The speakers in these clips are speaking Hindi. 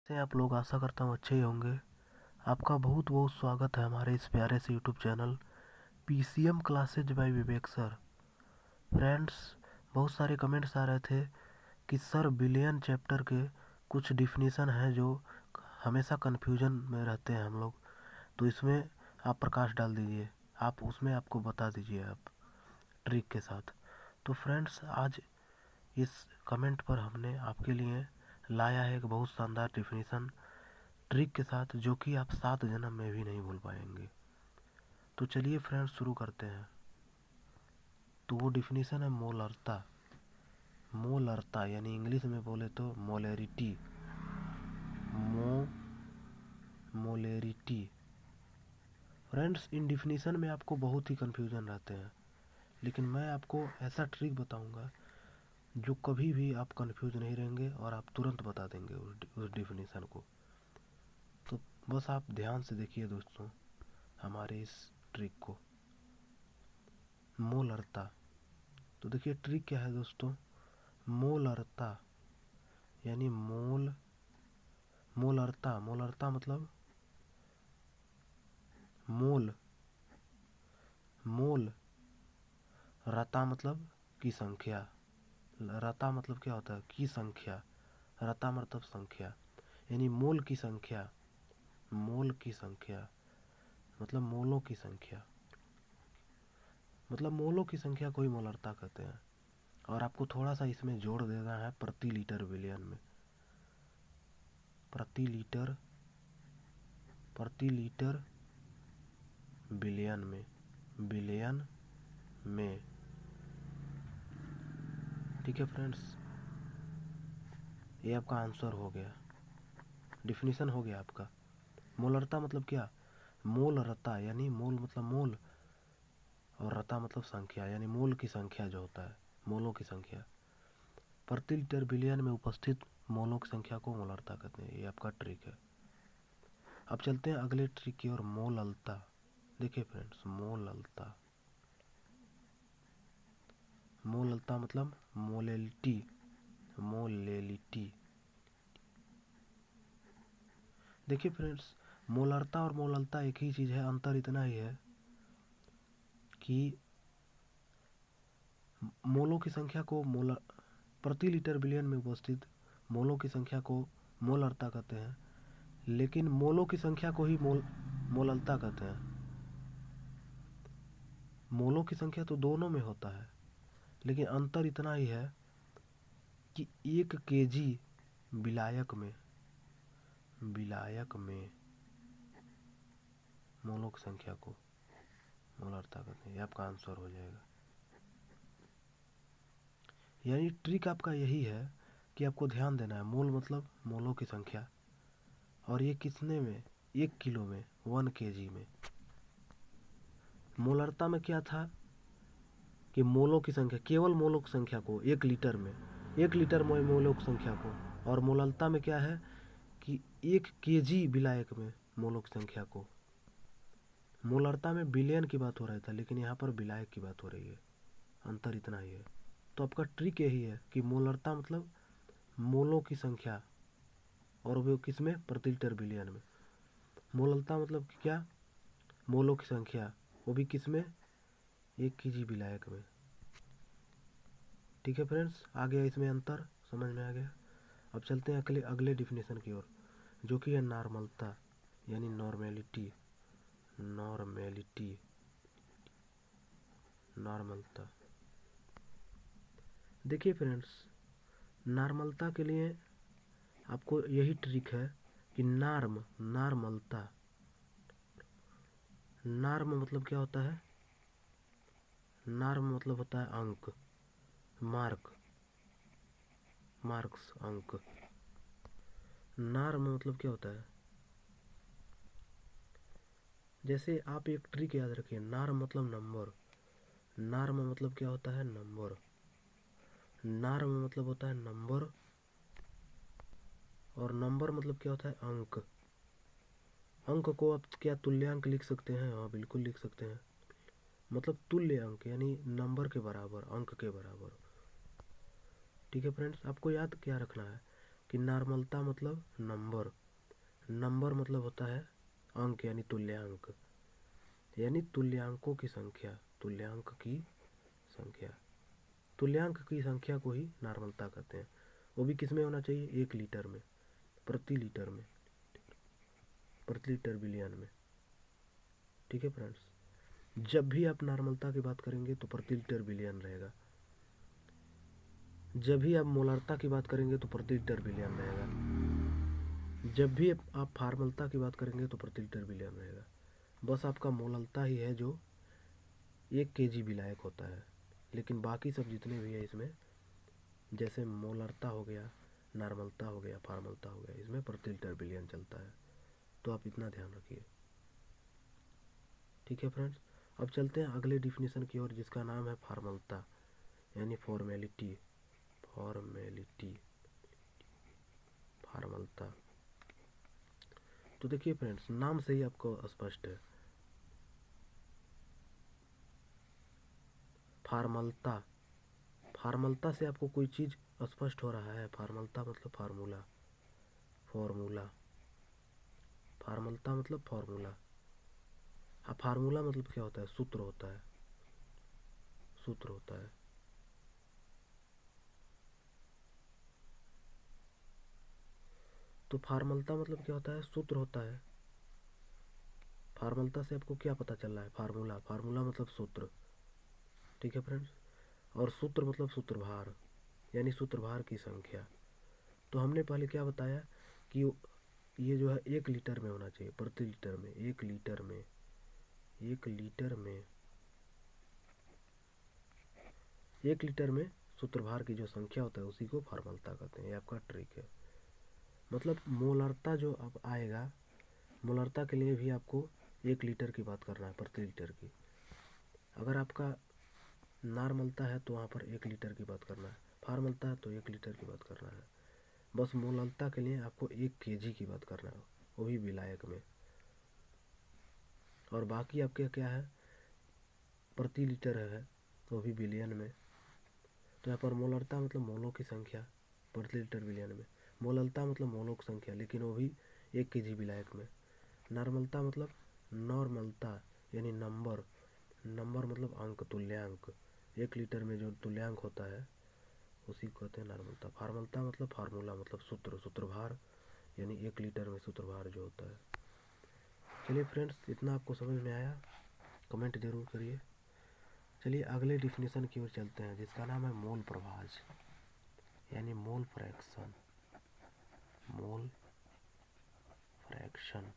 से आप लोग आशा करता हूँ अच्छे ही होंगे। आपका बहुत बहुत स्वागत है हमारे इस प्यारे से YouTube channel PCM classes by Vivek sir. Friends, बहुत सारे कमेंट्स आ रहे थे कि सर बिलियन चैप्टर के कुछ डिफिनीसन हैं जो हमेशा कन्फ्यूजन में रहते हैं हम लोग, तो इसमें आप प्रकाश डाल दीजिए, आप उसमें आपको बता दीजिए आप ट्रिक के साथ। तो फ्रेंड्स, आज इस कमेंट पर हमने आपके लिए लाया है एक बहुत शानदार डिफिनीसन ट्रिक के साथ, जो कि आप 7 जन्म में भी नहीं भूल पाएंगे। तो चलिए फ्रेंड्स, शुरू करते हैं। तो वो डिफिनीसन है मोलरता। मोलरता यानी इंग्लिश में बोले तो मोलेरिटी। मोलेरिटी। फ्रेंड्स, इन डिफिनीसन में आपको बहुत ही कन्फ्यूजन रहते हैं, लेकिन मैं आपको ऐसा ट्रिक बताऊंगा जो कभी भी आप कंफ्यूज नहीं रहेंगे और आप तुरंत बता देंगे उस डिफिनीसन को। तो बस आप ध्यान से देखिए दोस्तों हमारे इस ट्रिक को। मोलरता, तो देखिए ट्रिक क्या है दोस्तों। मोलरता यानी मोलरता। मोलरता मतलब मोल। मोल। रता मतलब की संख्या। रता मतलब क्या होता है? की संख्या। रता मतलब संख्या, यानी मोल की संख्या। मोल की संख्या मतलब मोलों की संख्या, मतलब मोलों की संख्या को ही मोलरता कहते हैं। और आपको थोड़ा सा इसमें जोड़ देना है प्रति लीटर बिलियन में। प्रति लीटर बिलियन में। बिलियन में। ठीक है फ्रेंड्स, ये आपका आंसर हो गया, डिफिनीशन हो गया आपका। मोलरता मतलब क्या? मोल रता यानी मोल मतलब मोल, और रता मतलब संख्या यानी मोल की संख्या जो होता है, मोलों की संख्या। प्रति लीटर बिलियन में उपस्थित मोलों की संख्या को मोलरता कहते हैं। ये आपका ट्रिक है। अब चलते हैं अगले ट्रिक की ओर, मोललता। देखिए फ्रेंड्स, मोललता। मोललता मतलब मोलेलिटी। मोलेलिटी। देखिए फ्रेंड्स, मोलरता और मोललता एक ही चीज़ है, अंतर इतना ही है कि मोलों की संख्या को प्रति लीटर बिलियन में उपस्थित मोलों की संख्या को मोलरता कहते हैं, लेकिन मोलों की संख्या को ही मोललता कहते हैं। मोलों की संख्या तो दोनों में होता है, लेकिन अंतर इतना ही है कि 1 केजी विलायक में मोलों की संख्या को मोलरता कहते हैं। ये आपका आंसर हो जाएगा। यानी ट्रिक आपका यही है कि आपको ध्यान देना है, मोल मतलब मोलों की संख्या, और ये कितने में? 1 किलो में, 1 केजी में। मोलरता में क्या था कि मोलों की संख्या, केवल मोलों की संख्या को 1 लीटर में, 1 लीटर में मोलों की संख्या को। और मोललता में क्या है कि 1 केजी विलायक में मोलों की संख्या को। मोलरता में बिलियन की बात हो रहा था, लेकिन यहाँ पर विलायक की बात हो रही है। अंतर इतना ही है। तो आपका ट्रिक यही है कि मोलरता मतलब मोलों की संख्या, और वो किस में? प्रति लीटर बिलियन में। मोललता मतलब कि क्या? मोलों की संख्या, वो भी किस में? 1 केजी विलायक में। ठीक है फ्रेंड्स, आ गया इसमें अंतर, समझ में आ गया। अब चलते हैं अगले अगले डिफिनेशन की ओर, जो कि है नॉर्मलता यानी नॉर्मेलिटी। नॉर्मेलिटी। नॉर्मलता। देखिए फ्रेंड्स, नॉर्मलता के लिए आपको यही ट्रिक है कि नॉर्मलता। नॉर्म मतलब क्या होता है? नॉर्म मतलब होता है अंक, मार्क्स, अंक। नॉर्म मतलब क्या होता है? जैसे आप एक ट्रिक याद रखिए, नॉर्म मतलब नंबर। नॉर्म मतलब क्या होता है? नंबर। नॉर्म मतलब होता है नंबर, और नंबर मतलब क्या होता है? अंक। अंक को आप क्या तुल्यांक लिख सकते हैं? हाँ, बिल्कुल लिख सकते हैं। मतलब तुल्य अंक यानी नंबर के बराबर, अंक के बराबर। ठीक है फ्रेंड्स, आपको याद क्या रखना है कि नॉर्मलता मतलब नंबर, नंबर मतलब होता है अंक यानी तुल्यांक, यानी तुल्यांकों की संख्या, तुल्यांक की संख्या, तुल्यांक की संख्या को ही नॉर्मलता कहते हैं। वो भी किस में होना चाहिए? 1 लीटर में, प्रति लीटर में, प्रति लीटर बिलियन में। ठीक है फ्रेंड्स, जब भी आप नॉर्मलता की बात करेंगे तो प्रति लीटर बिलियन रहेगा, जब भी आप मोलरता की बात करेंगे तो प्रति लीटर बिलियन रहेगा, जब भी आप फार्मलता की बात करेंगे तो प्रति लीटर बिलियन रहेगा। बस आपका मोललता ही है जो 1 kg विलायक होता है, लेकिन बाकी सब जितने भी है इसमें, जैसे मोलरता हो गया, नॉर्मलता हो गया, फार्मलता हो गया, इसमें प्रति लीटर बिलियन चलता है। तो आप इतना ध्यान रखिए। ठीक है फ्रेंड्स, अब चलते हैं अगले डिफिनीशन की ओर, जिसका नाम है फार्मलता यानी फॉर्मेलिटी, फॉर्मेलिटी, फार्मलता। तो देखिए फ्रेंड्स, नाम से ही आपको स्पष्ट है, फार्मलता, फार्मलता से आपको कोई चीज़ स्पष्ट हो रहा है। फार्मलता मतलब फार्मूला, फॉर्मूला, फार्मलता मतलब फार्मूला। अब फार्मूला मतलब क्या होता है? सूत्र होता है, सूत्र होता है। तो फार्मलता मतलब क्या होता है? सूत्र होता है। फार्मलता से आपको क्या पता चल रहा है? फार्मूला, फार्मूला मतलब सूत्र। ठीक है फ्रेंड्स, और सूत्र मतलब सूत्रभार, यानी सूत्रभार की संख्या। तो हमने पहले क्या बताया कि ये जो है 1 लीटर में होना चाहिए, प्रति लीटर में, 1 लीटर में, 1 लीटर में, 1 लीटर में सूत्रभार की जो संख्या होता है उसी को फार्मलता कहते हैं। ये आपका ट्रिक है। मतलब मोलरता जो अब आएगा, मोलरता के लिए भी आपको 1 लीटर की बात करना है, प्रति लीटर की। अगर आपका नॉर्मलता है तो वहाँ पर 1 लीटर की बात करना है, फार्मलता है तो 1 लीटर की बात करना है। बस मोलरता के लिए आपको 1 kg की बात करना है, वो भी विलायक में। और बाकी आपके क्या है? प्रति लीटर है, वो भी बिलियन में। तो यहाँ पर मोलरता मतलब मोलों की संख्या, प्रति लीटर बिलियन में। मोललता मतलब मोलों की संख्या, लेकिन वो भी 1 kg विलायक में। नॉर्मलता मतलब नॉर्मलता यानी नंबर, नंबर मतलब अंक, तुल्यांक। 1 लीटर में जो तुल्यांक होता है उसी को कहते हैं नॉर्मलता। फार्मलता मतलब फार्मूला, मतलब सूत्र, सूत्रभार, यानी 1 लीटर में सूत्रभार जो होता है। चलिए फ्रेंड्स, इतना आपको समझ में आया? कमेंट जरूर करिए। चलिए अगले डिफिनीशन की ओर चलते हैं, जिसका नाम है मोल प्रभाज यानी mole fraction, mole fraction.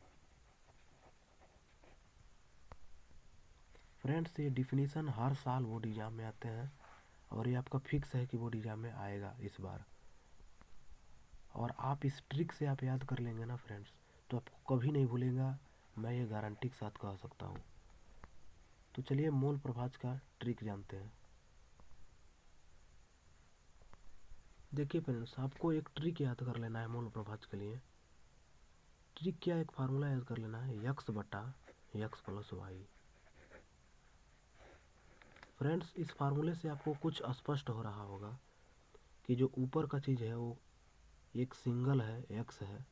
Friends, ये डिफिनीशन हर साल बोर्ड एग्जाम में आते हैं, और ये आपका फिक्स है कि बोर्ड एग्जाम में आएगा इस बार। और आप इस ट्रिक से आप याद कर लेंगे ना फ्रेंड्स, तो आपको कभी नहीं भूलेगा, मैं ये गारंटी के साथ कह सकता हूँ। तो चलिए मोल प्रभाज का ट्रिक जानते हैं। देखिए फ्रेंड्स, आपको एक ट्रिक याद कर लेना है मोल प्रभाज के लिए। ट्रिक क्या? एक फार्मूला याद कर लेना है, यक्स बटा यक्स प्लस वाई। फ्रेंड्स, इस फार्मूले से आपको कुछ स्पष्ट हो रहा होगा कि जो ऊपर का चीज़ है वो एक सिंगल है, एक्स है,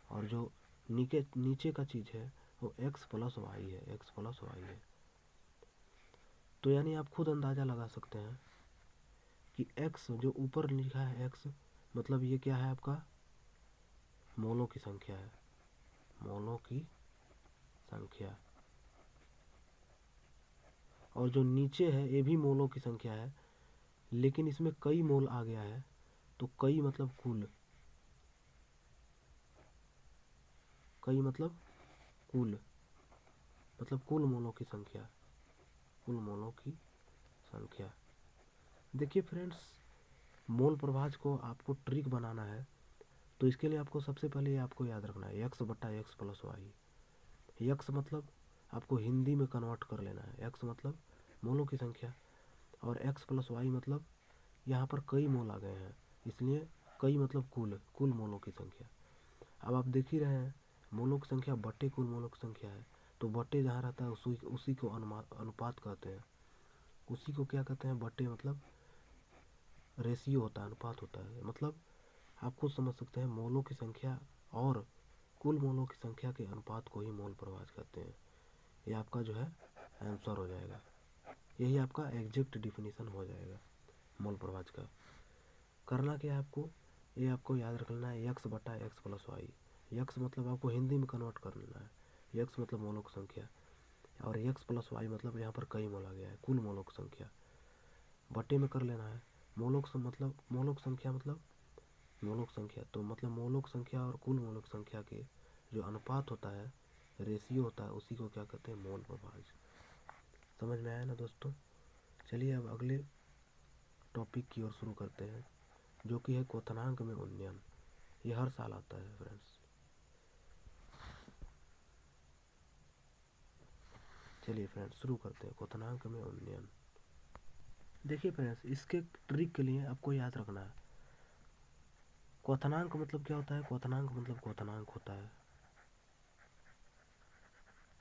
और जो नीचे नीचे का चीज़ है वो एक्स प्लस वाई है, एक्स प्लस वाई है। तो यानी आप खुद अंदाज़ा लगा सकते हैं कि एक्स जो ऊपर लिखा है एक्स, मतलब ये क्या है? आपका मोलों की संख्या है, मोलों की संख्या। और जो नीचे है ये भी मोलों की संख्या है, लेकिन इसमें कई मोल आ गया है। तो कई मतलब कुल, कई मतलब कुल मोलों की संख्या, कुल मोलों की संख्या। देखिए फ्रेंड्स, मोल प्रभाज को आपको ट्रिक बनाना है, तो इसके लिए आपको सबसे पहले आपको याद रखना है एक्स बटा एक्स प्लस वाई। यक्स मतलब आपको हिंदी में कन्वर्ट कर लेना है, एक्स मतलब मोलों की संख्या, और एक्स प्लस वाई मतलब यहाँ पर कई मोल आ गए हैं, इसलिए कई मतलब कुल, कुल मोलों की संख्या। अब आप देख ही रहे हैं, मोलों की संख्या बटे कुल मोलों की संख्या है, तो बटे जहाँ रहता है उसी को अनुपात कहते हैं। उसी को क्या कहते हैं? बटे मतलब रेशियो होता है, अनुपात होता है। मतलब आपको समझ सकते हैं मोलों की संख्या और कुल मोलों की संख्या के अनुपात को ही मोल प्रवाह कहते हैं। ये आपका जो है आंसर हो जाएगा, यही आपका एग्जैक्ट डिफिनीशन हो जाएगा मोल प्रवाह का। करना क्या है आपको, ये आपको याद रखना है x बटा एक्स प्लस वाई। यक्स मतलब आपको हिंदी में कन्वर्ट कर लेना है, यक्स मतलब मोलों की संख्या और एक्स प्लस वाई मतलब यहाँ पर कई मोल आ गया है, कुल मोलों की संख्या बटे में कर लेना है। मोलों की मतलब मोलों की संख्या मतलब मोलों की संख्या, तो मतलब मोलों की संख्या और कुल मोलों की संख्या के जो अनुपात होता है, रेशियो होता है, उसी को क्या कहते हैं, मोल प्रवाह। समझ में आया ना दोस्तों। चलिए अब अगले टॉपिक की ओर शुरू करते हैं, जो कि है क्वथनांक में उन्नयन। ये हर साल आता है फ्रेंड्स। चलिए फ्रेंड्स शुरू करते हैं क्वथनांक में उन्नयन। देखिए फ्रेंड्स, इसके ट्रिक के लिए आपको याद रखना है क्वथनांक मतलब क्या होता है। क्वथनांक मतलब क्वथनांक होता है।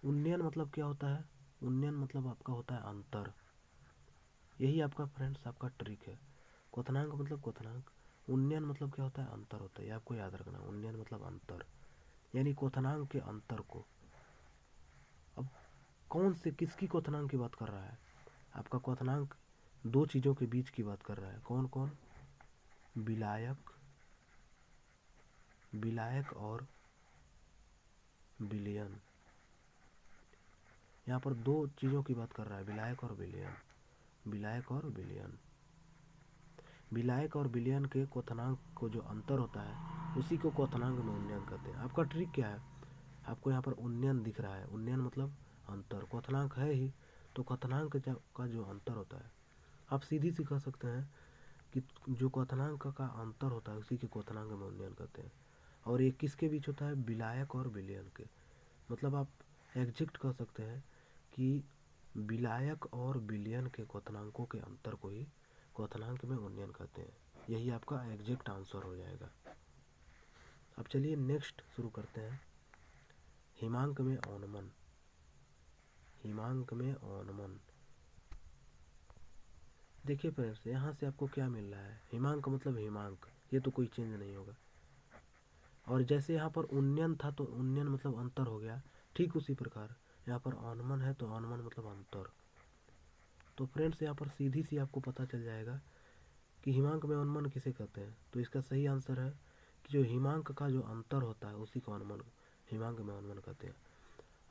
उन्नयन मतलब क्या होता है, उन्नयन मतलब आपका होता है अंतर। यही आपका फ्रेंड्स आपका ट्रिक है। क्वथनांक मतलब क्वथनांक, उन्नयन मतलब क्या होता है, अंतर होता है। ये आपको याद रखना, उन्नयन मतलब अंतर, यानी क्वथनांक के अंतर को। अब कौन से किसकी क्वथनांक की बात कर रहा है, आपका क्वथनांक दो चीज़ों के बीच की बात कर रहा है। कौन कौन, विलायक, विलायक और विलयन। यहाँ पर दो चीज़ों की बात कर रहा है, विलायक और विलयन, विलायक और विलयन। विलायक और विलयन के क्वथनांक को जो अंतर होता है, उसी को क्वथनांक में उन्नयन कहते हैं। आपका ट्रिक क्या है, आपको यहाँ पर उन्नयन दिख रहा है, उन्नयन मतलब अंतर, क्वथनांक है ही, तो क्वथनांक का जो अंतर होता है, आप सीधी सी कह सकते हैं कि जो क्वथनांक का अंतर होता है उसी के क्वथनांक में उन्नयन कहते हैं। और ये किसके बीच होता है, विलायक और विलयन के। मतलब आप एग्जैक्ट कह सकते हैं कि विलायक और विलयन के क्वथनांकों के अंतर को ही क्वथनांक में उन्नयन कहते हैं। यही आपका एग्जैक्ट आंसर हो जाएगा। अब चलिए नेक्स्ट शुरू करते हैं, हिमांक में औनमन। हिमांक में औनमन, देखिए फ्रेंड्स, यहाँ से आपको क्या मिल रहा है, हिमांक मतलब हिमांक, ये तो कोई चेंज नहीं होगा। और जैसे यहाँ पर उन्नयन था तो उन्नयन मतलब अंतर हो गया, ठीक उसी प्रकार यहाँ पर औनमन है तो औनमन मतलब अंतर। तो फ्रेंड्स यहाँ पर सीधी सी आपको पता चल जाएगा कि हिमांक में औनमन किसे कहते हैं। तो इसका सही आंसर है कि जो हिमांक का जो अंतर होता है उसी को औनमन, हिमांक में औनमन कहते हैं।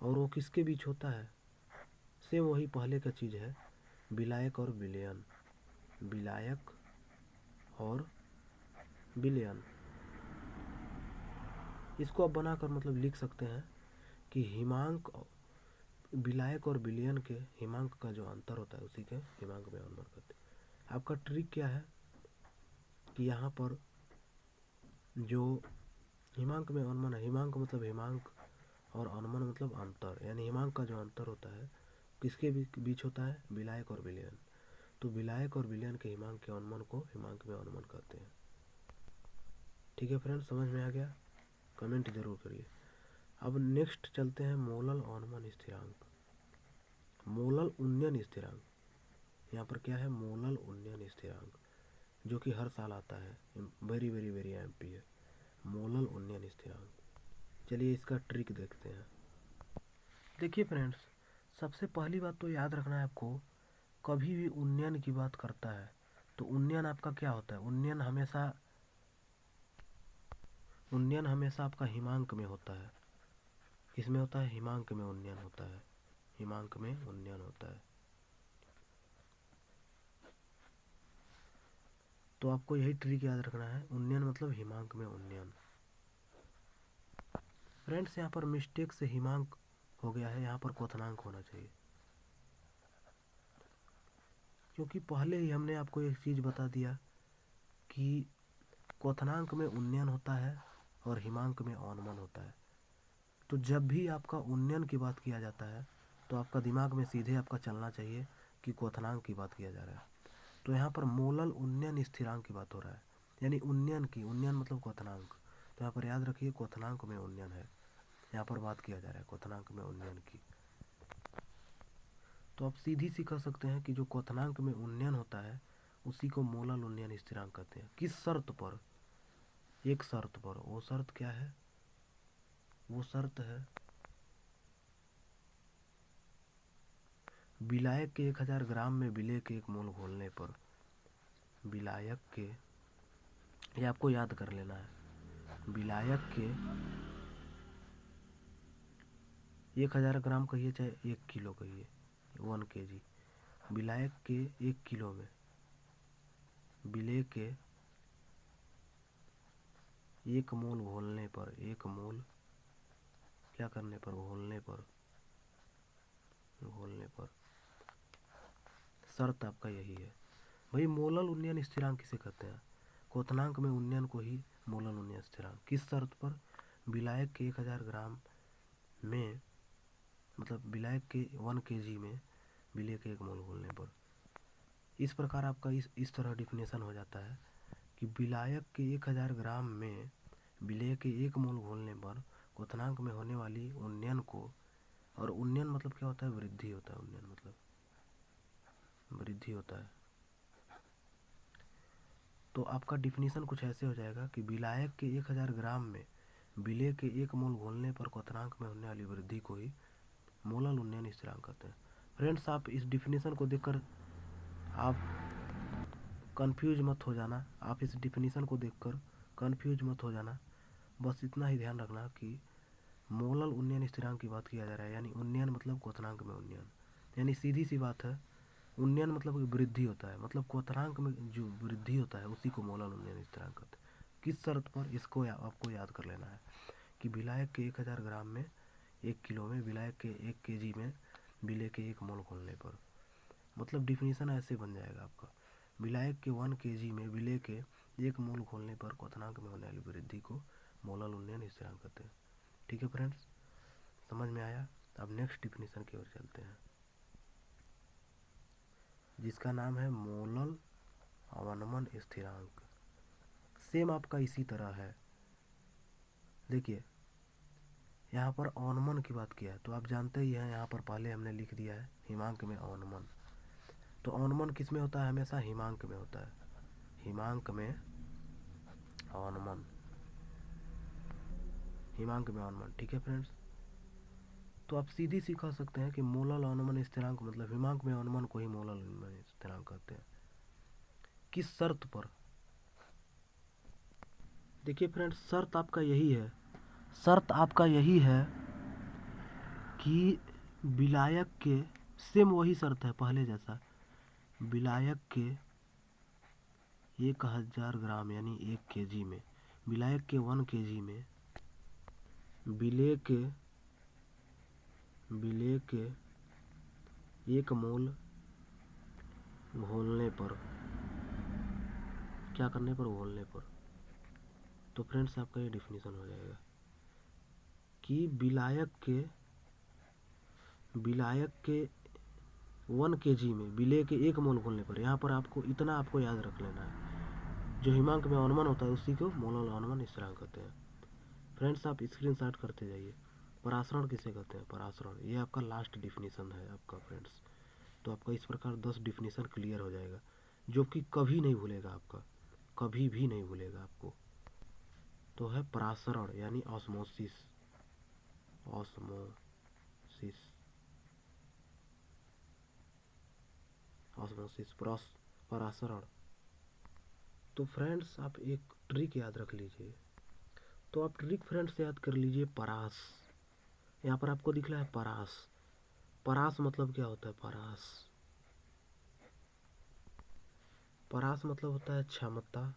और वो किसके बीच होता है, सेम वही पहले का चीज़ है, विलायक और विलयन, विलायक और विलयन। इसको आप बनाकर मतलब लिख सकते हैं कि हिमांक, विलायक और विलयन के हिमांक का जो अंतर होता है उसी के हिमांक में औनमन कहते हैं। आपका ट्रिक क्या है कि यहाँ पर जो हिमांक में औनमन है, हिमांक मतलब हिमांक और औनमन मतलब अंतर, यानी हिमांक का जो अंतर होता है किसके बीच होता है, विलायक और विलयन। तो विलायक और विलयन के हिमांक के औनमन को हिमांक में औनमन कहते हैं। ठीक है फ्रेंड्स, समझ में आ गया, कमेंट जरूर करिए। अब नेक्स्ट चलते हैं मोलल औनमन स्थिरांक, मोलल उन्नयन स्थिरांक। यहाँ पर क्या है, मोलल उन्नयन स्थिरांक, जो कि हर साल आता है, वेरी वेरी वेरी एमपी है, मोलल उन्नयन स्थिरांक। चलिए इसका ट्रिक देखते हैं। देखिए फ्रेंड्स, सबसे पहली बात तो याद रखना है आपको, कभी भी उन्नयन की बात करता है तो उन्नयन आपका क्या होता है, उन्नयन हमेशा आपका हिमांक में होता है। किसमें होता है, हिमांक में उन्नयन होता है, हिमांक में उन्नयन होता है। तो आपको यही ट्रिक याद रखना है, उन्नयन मतलब हिमांक में उन्नयन। फ्रेंड्स यहाँ पर मिस्टेक से हिमांक हो गया है, यहाँ पर क्वथनांक होना चाहिए, क्योंकि पहले ही हमने आपको एक चीज़ बता दिया कि क्वथनांक में उन्नयन होता है और हिमांक में औनमन होता है। तो जब भी आपका उन्नयन की बात किया जाता है तो आपका दिमाग में सीधे आपका चलना चाहिए कि क्वथनांक की बात किया जा रहा है। तो यहाँ पर मोलल उन्नयन स्थिरांक की बात हो रहा है, यानी उन्नयन की, उन्नयन मतलब क्वथनांक। तो यहाँ पर याद रखिए क्वथनांक में उन्नयन है, यहाँ पर बात किया जा रहा है क्वथनांक में उन्नयन की। तो आप सीधी सी कह सकते हैं कि जो क्वथनांक में उन्नयन होता है उसी को मोलल उन्नयन स्थिरांक कहते हैं। किस शर्त पर, एक शर्त पर। वो शर्त क्या है? वो शर्त है विलायक के 1000 ग्राम में विलेय के 1 मोल घोलने पर। विलायक के, ये आपको याद कर लेना है, विलायक के 1000 ग्राम कहिए चाहे 1 किलो कहिए, 1 kg, विलायक के 1 किलो में विलेय के 1 मोल घोलने पर, 1 मोल क्या करने पर? घोलने पर, घोलने पर। शर्त आपका यही है भाई। मोलल उन्नयन स्थिरांक किसे कहते हैं? क्वथनांक में उन्नयन को ही मोलल उन्नयन स्थिरांक। किस शर्त पर? विलायक के 1000 ग्राम में, मतलब विलायक के 1 kg में विलेय के 1 मोल घोलने पर। इस प्रकार आपका इस तरह डिफिनेशन हो जाता है कि विलायक के 1000 ग्राम में विलेय के 1 मोल घोलने पर क्वथनांक में होने वाली उन्नयन को, और उन्नयन मतलब क्या होता है? वृद्धि होता है। उन्नयन मतलब वृद्धि होता है। तो आपका डिफिनीशन कुछ ऐसे हो जाएगा कि विलायक के 1000 ग्राम में विलेय के 1 मोल घोलने पर क्वथनांक में होने वाली वृद्धि को ही मोलल उन्नयन स्थिरांक कहते हैं। फ्रेंड्स, आप इस डिफिनीशन को देखकर आप कंफ्यूज मत हो जाना। आप इस डिफिनीशन को देखकर कंफ्यूज मत हो जाना। बस इतना ही ध्यान रखना कि मोलल उन्नयन स्थिरांक की बात किया जा रहा है, यानी उन्नयन मतलब क्वथनांक में उन्नयन, यानी सीधी सी बात है। उन्नयन मतलब वृद्धि होता है, मतलब क्वथनांक में जो वृद्धि होता है उसी को मोलल उन्नयन स्थिरांक कहते हैं। किस शर्त पर? इसको आपको याद कर लेना है कि विलायक के 1000 ग्राम में 1 किलो में विलायक के 1 kg में विलेय के 1 मोल घोलने पर। मतलब डिफिनीशन ऐसे बन जाएगा आपका, विलायक के 1 kg में विलेय के 1 मोल घोलने पर क्वथनांक में होने वाली वृद्धि को मोलल उन्नयन स्थिरांक कहते हैं। ठीक है फ्रेंड्स, समझ में आया? अब नेक्स्ट डिफिनीशन की ओर चलते हैं, जिसका नाम है मोलल अवनमन स्थिरांक। सेम आपका इसी तरह है। देखिए, यहाँ पर अवनमन की बात किया है तो आप जानते ही हैं, यहाँ पर पहले हमने लिख दिया है हिमांक में अवनमन। तो अवनमन किस में होता है? हमेशा हिमांक में होता है। हिमांक में अवनमन, हिमांक में अवनमन। ठीक है फ्रेंड्स, तो आप सीधी सी कह सकते हैं कि मोलल अवनमन स्थिरांक मतलब हिमांक में अवनमन को ही मोलल अवनमन स्थिरांक कहते हैं। किस शर्त पर? देखिए फ्रेंड्स, शर्त आपका यही है, शर्त आपका यही है कि विलायक के, सेम वही शर्त है पहले जैसा, विलायक के 1000 ग्राम यानी 1 kg में, विलायक के 1 kg में विलेय के 1 मोल घोलने पर, क्या करने पर? घोलने पर। तो फ्रेंड्स, आपका ये डिफिनीशन हो जाएगा कि विलायक के 1 kg में विलेय के 1 मोल घोलने पर। यहाँ पर आपको इतना आपको याद रख लेना है, जो हिमांक में अवनमन होता है उसी को मोलल अवनमन स्थिरांक कहते हैं। फ्रेंड्स, आप स्क्रीनशॉट करते जाइए। परासरण किसे कहते हैं? परासरण, ये आपका लास्ट डिफिनीशन है आपका फ्रेंड्स। तो आपका इस प्रकार 10 डिफिनीशन क्लियर हो जाएगा, जो कि कभी नहीं भूलेगा आपका, कभी भी नहीं भूलेगा आपको। तो है परासरण यानी ऑस्मोसिस, ऑस्मोसिस, ऑस्मोसिस, परासरण। तो फ्रेंड्स, आप एक ट्रिक याद रख लीजिए। तो आप ट्रिक फ्रेंड्स याद कर लीजिए, परास। यहाँ पर आपको दिख रहा है परास। परास मतलब क्या होता है? परास, परास मतलब होता है क्षमता,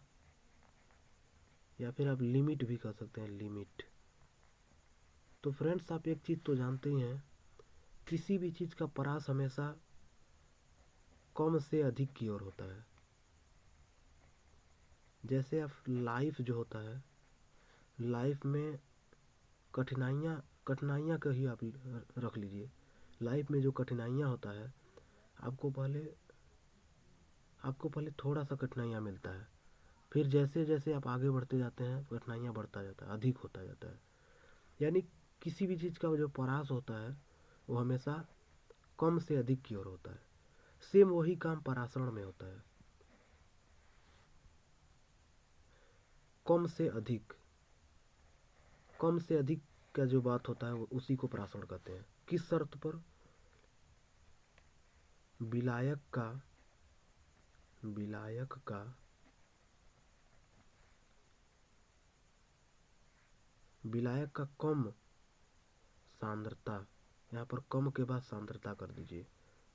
या फिर आप लिमिट भी कह सकते हैं, लिमिट। तो फ्रेंड्स, आप एक चीज़ तो जानते ही हैं, किसी भी चीज़ का परास हमेशा कम से अधिक की ओर होता है। जैसे आप लाइफ जो होता है, लाइफ में कठिनाइयाँ का ही आप रख लीजिए। लाइफ में जो कठिनाइयाँ होता है, आपको पहले थोड़ा सा कठिनाइयाँ मिलता है, फिर जैसे जैसे आप आगे बढ़ते जाते हैं कठिनाइयाँ बढ़ता जाता है, अधिक होता जाता है। यानी किसी भी चीज़ का जो परास होता है वो हमेशा कम से अधिक की ओर होता है। सेम वही काम परासरण में होता है। कम से अधिक का जो बात होता है उसी को परासरण कहते हैं। किस शर्त पर? विलायक का कम सांद्रता, यहाँ पर कम के बाद सांद्रता कर दीजिए,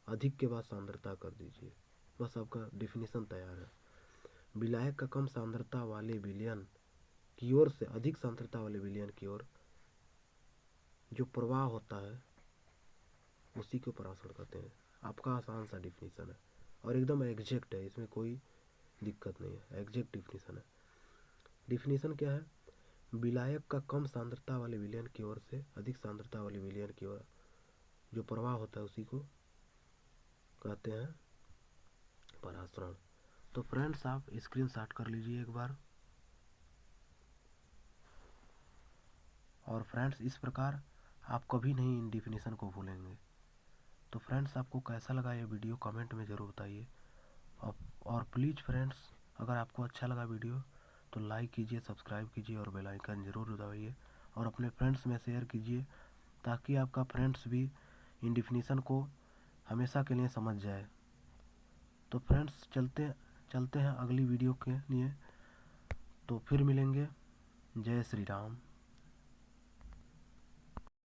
अधिक के बाद सांद्रता कर दीजिए, बस आपका डिफिनीशन तैयार है। विलायक का कम सांद्रता वाले विलयन की ओर से अधिक सांद्रता वाले विलयन की ओर जो प्रवाह होता है उसी को परासरण कहते हैं। आपका आसान सा डिफिनीशन है और एकदम एग्जैक्ट है, इसमें कोई दिक्कत नहीं है, एग्जैक्ट डिफिनीशन है। डिफिनीशन क्या है? विलायक का कम सांद्रता वाले विलयन की ओर से अधिक सांद्रता वाले विलयन की ओर जो प्रवाह होता है उसी को कहते हैं परासरण। तो फ्रेंड्स आप स्क्रीनशॉट कर लीजिए एक बार। और फ्रेंड्स इस प्रकार आप कभी नहीं इन डिफिनीशन को भूलेंगे। तो फ्रेंड्स आपको कैसा लगा ये वीडियो कमेंट में ज़रूर बताइए। और प्लीज़ फ्रेंड्स अगर आपको अच्छा लगा वीडियो तो लाइक कीजिए, सब्सक्राइब कीजिए और बेल आइकन ज़रूर दबाइए और अपने फ्रेंड्स में शेयर कीजिए ताकि आपका फ्रेंड्स भी इन डिफिनीशन को हमेशा के लिए समझ जाए। तो फ्रेंड्स चलते हैं अगली वीडियो के लिए। तो फिर मिलेंगे। जय श्री राम।